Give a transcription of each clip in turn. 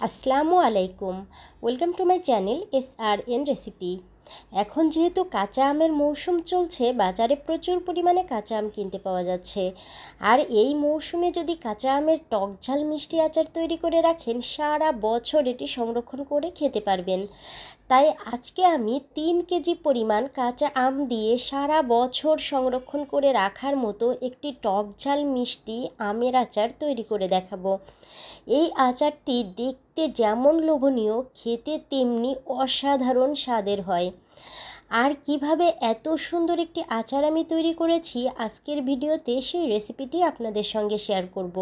আসসালামু আলাইকুম। Welcome to my channel SRN recipe. এখন যেহেতু কাঁচা আমের মৌসুম চলছে, বাজারে প্রচুর পরিমাণে কাঁচা আম কিনতে পাওয়া যাচ্ছে। আর এই মৌসুমে যদি কাঁচা আমের টক ঝাল মিষ্টি আচার তৈরি করে রাখেন, সারা বছর এটি সংরক্ষণ করে খেতে পারবেন। তাই আজকে আমি 3 কেজি পরিমাণ কাঁচা আম দিয়ে সারা বছর সংরক্ষণ করে রাখার মতো একটি টক ঝাল মিষ্টি আমের আচার তৈরি করে দেখাবো। এই আচারটি দেখতে যেমন লোভনীয়, খেতে তেমনি অসাধারণ স্বাদের হয়। আর কিভাবে এত সুন্দর একটি আচার আমি তৈরি করেছি, আজকের ভিডিওতে সেই রেসিপিটি আপনাদের সঙ্গে শেয়ার করব।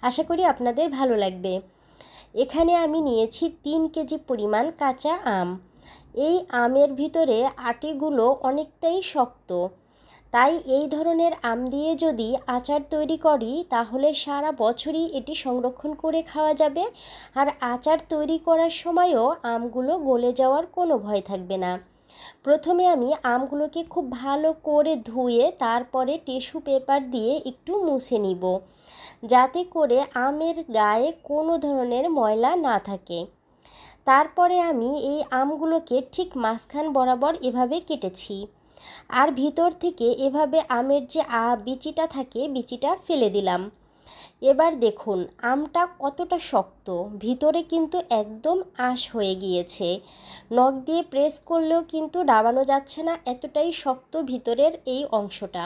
আশা করি আপনাদের ভালো লাগবে। এখানে আমি নিয়েছি 3 কেজি পরিমাণ কাঁচা আম। এই আমের ভিতরে আটিগুলো অনেকটাই শক্ত, তাই এই ধরনের আম দিয়ে যদি আচার তৈরি করি তাহলে সারা বছরই এটি সংরক্ষণ করে খাওয়া যাবে। আর আচার তৈরি করার সময়ও আমগুলো গলে যাওয়ার কোনো ভয় থাকবে না। প্রথমে আমি আমগুলোকে খুব ভালো করে ধুয়ে তারপরে টিস্যু পেপার দিয়ে একটু মুছে নিব, যাতে করে আমের গায়ে কোনো ধরনের ময়লা না থাকে। তারপরে আমি এই আমগুলোকে ঠিক মাঝখান বরাবর এভাবে কেটেছি, আর ভিতর থেকে এভাবে আমের যে বিচিটা থাকে, বিচিটা ফেলে দিলাম। এবার দেখুন আমটা কতটা শক্ত, ভিতরে কিন্তু একদম আঁশ হয়ে গিয়েছে। নখ দিয়ে প্রেস করলেও কিন্তু ডাবানো যাচ্ছে না, এতটাই শক্ত ভিতরের এই অংশটা।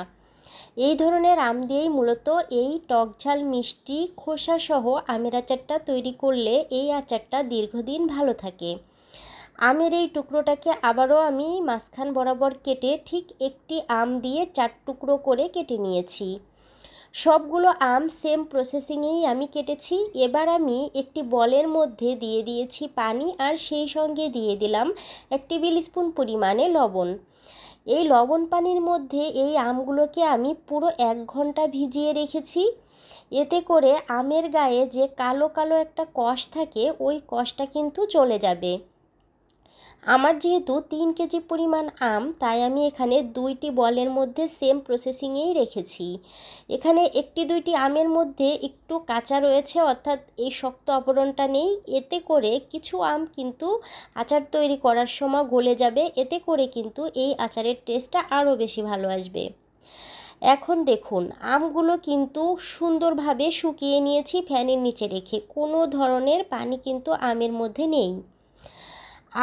এই ধরনের আম দিয়েই মূলত এই টক ঝাল মিষ্টি খোসা সহ আমের আচারটা তৈরি করলে এই আচারটা দীর্ঘদিন ভালো থাকে। আমের এই টুকরোটাকে আবারও আমি মাঝখান বরাবর কেটে ঠিক একটি আম দিয়ে 4 টুকরো করে কেটে নিয়েছি। সবগুলো আম সেম প্রসেসিংয়েই আমি কেটেছি। এবার আমি একটি বলের মধ্যে দিয়ে দিয়েছি পানি, আর সেই সঙ্গে দিয়ে দিলাম 1 টেবিল স্পুন পরিমাণে লবণ। এই লবণ পানির মধ্যে এই আমগুলোকে আমি পুরো 1 ঘন্টা ভিজিয়ে রেখেছি। এতে করে আমের গায়ে যে কালো কালো একটা কষ থাকে, ওই কষটা কিন্তু চলে যাবে। আমার যেহেতু 3 কেজি পরিমাণ আম, তাই আমি এখানে 2টি বলের মধ্যে সেম প্রসেসিংয়েই রেখেছি। এখানে 1-2টি আমের মধ্যে একটু কাঁচা রয়েছে, অর্থাৎ এই শক্ত আবরণটা নেই। এতে করে কিছু আম কিন্তু আচার তৈরি করার সময় গলে যাবে, এতে করে কিন্তু এই আচারের টেস্টটা আরও বেশি ভালো আসবে। এখন দেখুন আমগুলো কিন্তু সুন্দরভাবে শুকিয়ে নিয়েছি ফ্যানের নিচে রেখে, কোনো ধরনের পানি কিন্তু আমের মধ্যে নেই।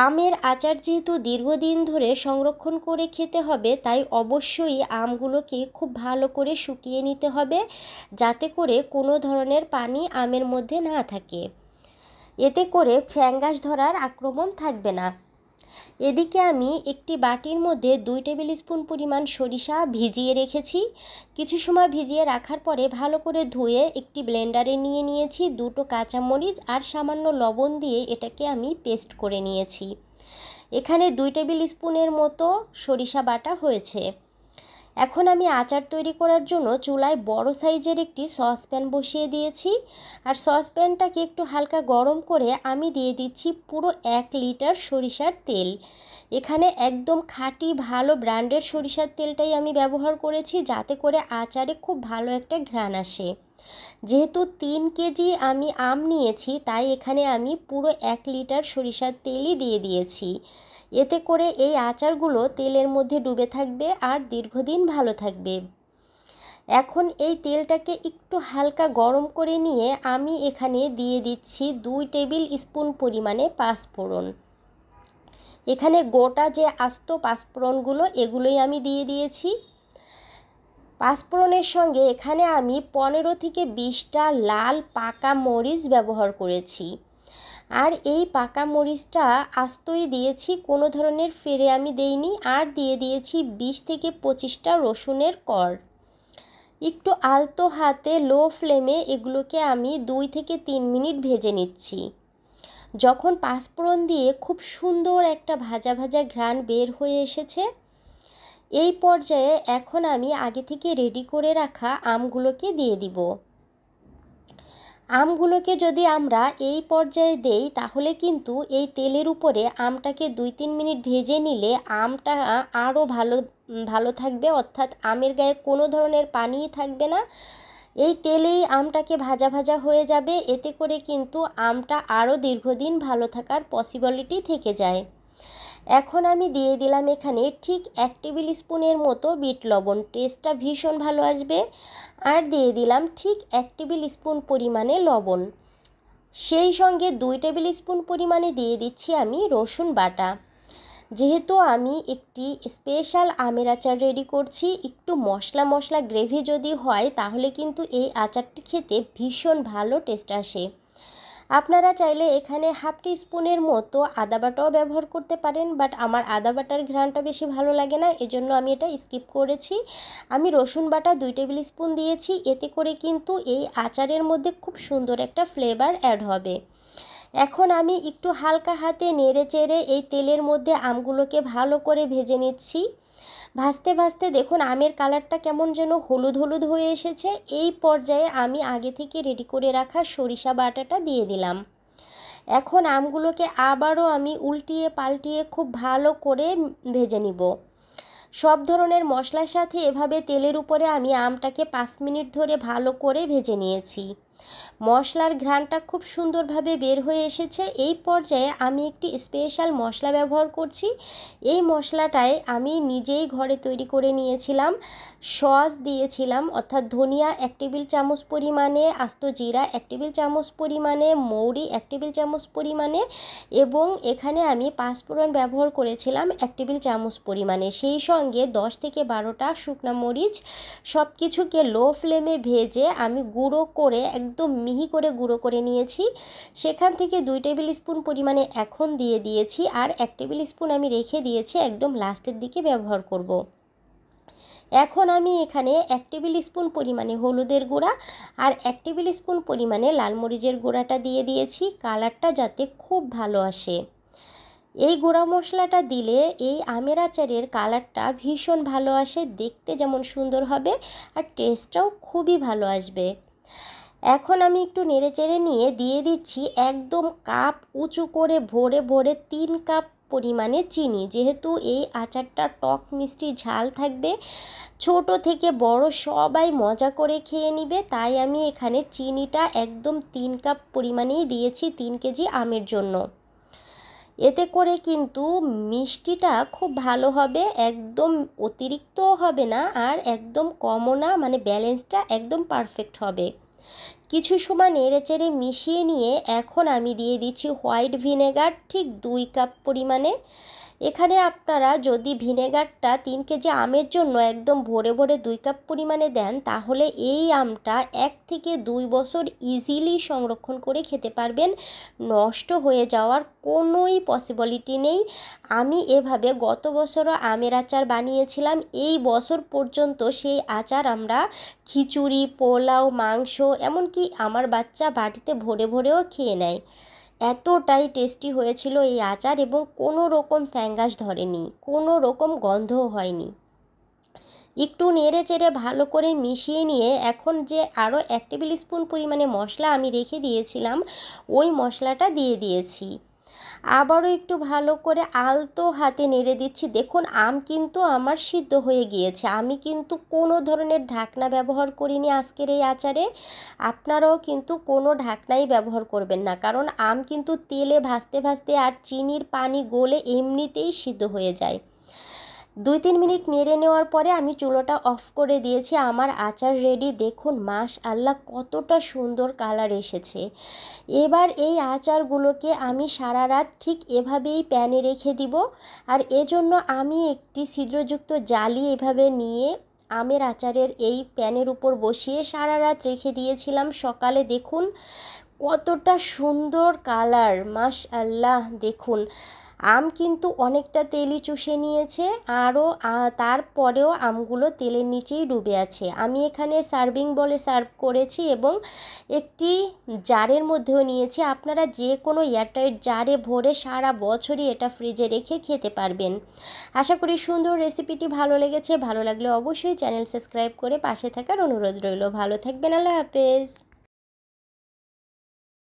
আমের আচার যেহেতু দীর্ঘদিন ধরে সংরক্ষণ করে খেতে হবে, তাই অবশ্যই আমগুলোকে খুব ভালো করে শুকিয়ে নিতে হবে, যাতে করে কোনো ধরনের পানি আমের মধ্যে না থাকে। এতে করে ফ্যাঙ্গাস ধরার আক্রমণ থাকবে না। এদিকে আমি একটি বাটির মধ্যে 2 টেবিল স্পুন পরিমাণ সরিষা ভিজিয়ে রেখেছি। কিছু সময় ভিজিয়ে রাখার পরে ভালো করে ধুয়ে একটি ব্লেন্ডারে নিয়ে নিয়েছি। 2টো কাঁচামরিচ আর সামান্য লবণ দিয়ে এটাকে আমি পেস্ট করে নিয়েছি। এখানে 2 টেবিল স্পুনের মতো সরিষা বাটা হয়েছে। এখন আমি আচার তৈরি করার জন্য চুলায় বড় সাইজের একটি সসপ্যান বসিয়ে দিয়েছি, আর সসপ্যানটাকে একটু হালকা গরম করে আমি দিয়ে দিচ্ছি পুরো 1 লিটার সরিষার তেল। এখানে একদম খাঁটি ভালো ব্র্যান্ডের সরিষার তেলটাই আমি ব্যবহার করেছি, যাতে করে আচারে খুব ভালো একটা ঘ্রাণ আসে। যেহেতু 3 কেজি আমি আম নিয়েছি, তাই এখানে আমি পুরো 1 লিটার সরিষার তেলই দিয়ে দিয়েছি। এতে করে এই আচারগুলো তেলের মধ্যে ডুবে থাকবে আর দীর্ঘদিন ভালো থাকবে। এখন এই তেলটাকে একটু হালকা গরম করে নিয়ে আমি এখানে দিয়ে দিচ্ছি 2 টেবিল স্পুন পরিমাণে পাঁচফোড়ন। এখানে গোটা যে আস্ত পাঁচফোড়নগুলো, এগুলোই আমি দিয়ে দিয়েছি। পাঁচফোড়নের সঙ্গে এখানে আমি 15 থেকে 20টা লাল পাকা মরিচ ব্যবহার করেছি। আর এই পাকা মরিচটা আস্তই দিয়েছি, কোনো ধরনের ফেড়ে আমি দেইনি। আর দিয়ে দিয়েছি 20 থেকে 25টা রসুনের কোয়া। একটু আলতো হাতে লো ফ্লেমে এগুলোকে আমি 2 থেকে 3 মিনিট ভেজে নিচ্ছি। যখন পাঁচফোড়ন দিয়ে খুব সুন্দর একটা ভাজা ভাজা ঘ্রাণ বের হয়ে এসেছে, এই পর্যায়ে এখন আমি আগে থেকে রেডি করে রাখা আমগুলোকে দিয়ে দিব। আমগুলোকে যদি আমরা এই পর্যায়ে দেই, তাহলে কিন্তু এই তেলের উপরে আমটাকে 2-3 মিনিট ভেজে নিলে আমটা আরও ভালো থাকবে, অর্থাৎ আমের গায়ে কোনো ধরনের পানিই থাকবে না। এই তেলেই আমটাকে ভাজা ভাজা হয়ে যাবে, এতে করে কিন্তু আমটা আরও দীর্ঘদিন ভালো থাকার পসিবিলিটি থেকে যায়। এখন আমি দিয়ে দিলাম এখানে ঠিক 1 টেবিল স্পুনের মতো বিট লবণ, টেস্টটা ভীষণ ভালো আসবে। আর দিয়ে দিলাম ঠিক 1 টেবিল স্পুন পরিমাণে লবণ, সেই সঙ্গে 2 টেবিল স্পুন পরিমাণে দিয়ে দিচ্ছি আমি রসুন বাটা। যেহেতু আমি একটি স্পেশাল আমের আচার রেডি করছি, একটু মশলা মশলা গ্রেভি যদি হয় তাহলে কিন্তু এই আচারটি খেতে ভীষণ ভালো টেস্ট আসে। আপনারা চাইলে এখানে হাফ টি স্পুনের মতো আদা বাটাও ব্যবহার করতে পারেন, বাট আমার আদা বাটার ঘ্রাণটা বেশি ভালো লাগে না, এজন্য আমি এটা স্কিপ করেছি। আমি রসুন বাটা 2 টেবিল স্পুন দিয়েছি, এতে করে কিন্তু এই আচারের মধ্যে খুব সুন্দর একটা ফ্লেভার অ্যাড হবে। এখন আমি একটু হালকা হাতে নেড়ে চেড়ে এই তেলের মধ্যে আমগুলোকে ভালো করে ভেজে নিচ্ছি। ভাজতে ভাজতে দেখুন আমের কালারটা কেমন যেন হলুদ হলুদ হয়ে এসেছে। এই পর্যায়ে আমি আগে থেকে রেডি করে রাখা সরিষা বাটাটা দিয়ে দিলাম। এখন আমগুলোকে আবারও আমি উল্টিয়ে পাল্টিয়ে খুব ভালো করে ভেজে নিব। সব ধরনের মশলার সাথে এভাবে তেলের উপরে আমি আমটাকে 5 মিনিট ধরে ভালো করে ভেজে নিয়েছি। মশলার ঘ্রাণটা খুব সুন্দরভাবে বের হয়ে এসেছে। এই পর্যায়ে আমি একটি স্পেশাল মশলা ব্যবহার করছি। এই মশলাটায় আমি নিজেই ঘরে তৈরি করে নিয়েছিলাম। সস দিয়েছিলাম, অর্থাৎ ধনিয়া 1 টেবিল চামচ পরিমাণে, আস্ত জিরা 1 টেবিল চামচ পরিমাণে, মৌরি 1 টেবিল চামচ পরিমাণে, এবং এখানে আমি পাঁচফোড়ন ব্যবহার করেছিলাম 1 টেবিল চামচ পরিমাণে। সেই সঙ্গে 10 থেকে 12টা শুকনা মরিচ, সব কিছুকে লো ফ্লেমে ভেজে আমি গুঁড়ো করে একদম মিহি করে গুঁড়ো করে নিয়েছি। সেখান থেকে 2 টেবিল স্পুন পরিমাণে এখন দিয়ে দিয়েছি, আর 1 টেবিল স্পুন আমি রেখে দিয়েছি, একদম লাস্টের দিকে ব্যবহার করব। এখন আমি এখানে 1 টেবিল স্পুন পরিমাণে হলুদের গুঁড়া আর 1 টেবিল স্পুন পরিমাণে লাল মরিচের গুঁড়াটা দিয়ে দিয়েছি, কালারটা যাতে খুব ভালো আসে। এই গুঁড়া মশলাটা দিলে এই আমের আচারের কালারটা ভীষণ ভালো আসে, দেখতে যেমন সুন্দর হবে আর টেস্টটাও খুবই ভালো আসবে। এখন আমি একটু নেড়েচেড়ে নিয়ে দিয়ে দিচ্ছি একদম কাপ উঁচু করে ভরে ভরে 3 কাপ পরিমাণে চিনি। যেহেতু এই আচারটা টক মিষ্টি ঝাল থাকবে, ছোট থেকে বড় সবাই মজা করে খেয়ে নিবে, তাই আমি এখানে চিনিটা একদম 3 কাপ পরিমাণেই দিয়েছি 3 কেজি আমের জন্য। এতে করে কিন্তু মিষ্টিটা খুব ভালো হবে, একদম অতিরিক্তও হবে না আর একদম কমও না, মানে ব্যালেন্সটা একদম পারফেক্ট হবে। কিছু সময় নেড়েচেড়ে মিশিয়ে নিয়ে এখন আমি দিয়ে দিচ্ছি হোয়াইট ভিনেগার ঠিক 2 কাপ পরিমাণে। এখানে আপনারা যদি ভিনেগারটা 3 কেজি আমের জন্য একদম ভরে ভরে 2 কাপ পরিমাণে দেন, তাহলে এই আমটা 1 থেকে 2 বছর ইজিলি সংরক্ষণ করে খেতে পারবেন, নষ্ট হয়ে যাওয়ার কোনোই পসিবিলিটি নেই। আমি এভাবে গত বছরও আমের আচার বানিয়েছিলাম, এই বছর পর্যন্ত সেই আচার আমরা খিচুড়ি, পোলাও, মাংস, এমনকি আমার বাচ্চা বাটিতে ভরে ভরেও খেয়ে নেয়। এতটাই টেস্টি হয়েছিল এই আচার, এবং কোনো রকম ফ্যাঙ্গাস ধরেনি, কোনো রকম গন্ধও হয়নি। একটু নেড়ে চেড়ে ভালো করে মিশিয়ে নিয়ে এখন যে আরও 1 টেবিল স্পুন পরিমাণে মশলা আমি রেখে দিয়েছিলাম, ওই মশলাটা দিয়ে দিয়েছি। আবারও একটু ভালো করে আলতো হাতে নেড়ে দিচ্ছি। দেখুন আম কিন্তু আমার সিদ্ধ হয়ে গিয়েছে, আমি কিন্তু কোনো ধরনের ঢাকনা ব্যবহার করিনি আজকের এই আচারে। আপনারাও কিন্তু কোনো ঢাকনাই ব্যবহার করবেন না, কারণ আম কিন্তু তেলে ভাজতে ভাজতে আর চিনির পানি গলে এমনিতেই সিদ্ধ হয়ে যায়। 2-3 মিনিট নেড়ে নেওয়ার পরে আমি চুলোটা অফ করে দিয়েছি। আমার আচার রেডি। দেখুন মাশআল্লাহ কতটা সুন্দর কালার এসেছে। এবার এই আচারগুলোকে আমি সারা রাত ঠিক এভাবেই প্যানে রেখে দিব, আর এজন্য আমি একটি ছিদ্রযুক্ত জালি এভাবে নিয়ে আমের আচারের এই প্যানের উপর বসিয়ে সারা রাত রেখে দিয়েছিলাম। সকালে দেখুন কতটা সুন্দর কালার, মাশআল্লাহ। দেখুন আম কিন্তু অনেকটা তেলই চুষে নিয়েছে, আরও তারপরেও আমগুলো তেলের নিচেই ডুবে আছে। আমি এখানে সার্ভিং বলে সার্ভ করেছি এবং একটি জারের মধ্যেও নিয়েছি। আপনারা যে কোনো এয়ারটাইট জারে ভরে সারা বছরই এটা ফ্রিজে রেখে খেতে পারবেন। আশা করি সুন্দর রেসিপিটি ভালো লেগেছে। ভালো লাগলে অবশ্যই চ্যানেল সাবস্ক্রাইব করে পাশে থাকার অনুরোধ রইল। ভালো থাকবেন, আল্লাহ হাফেজ।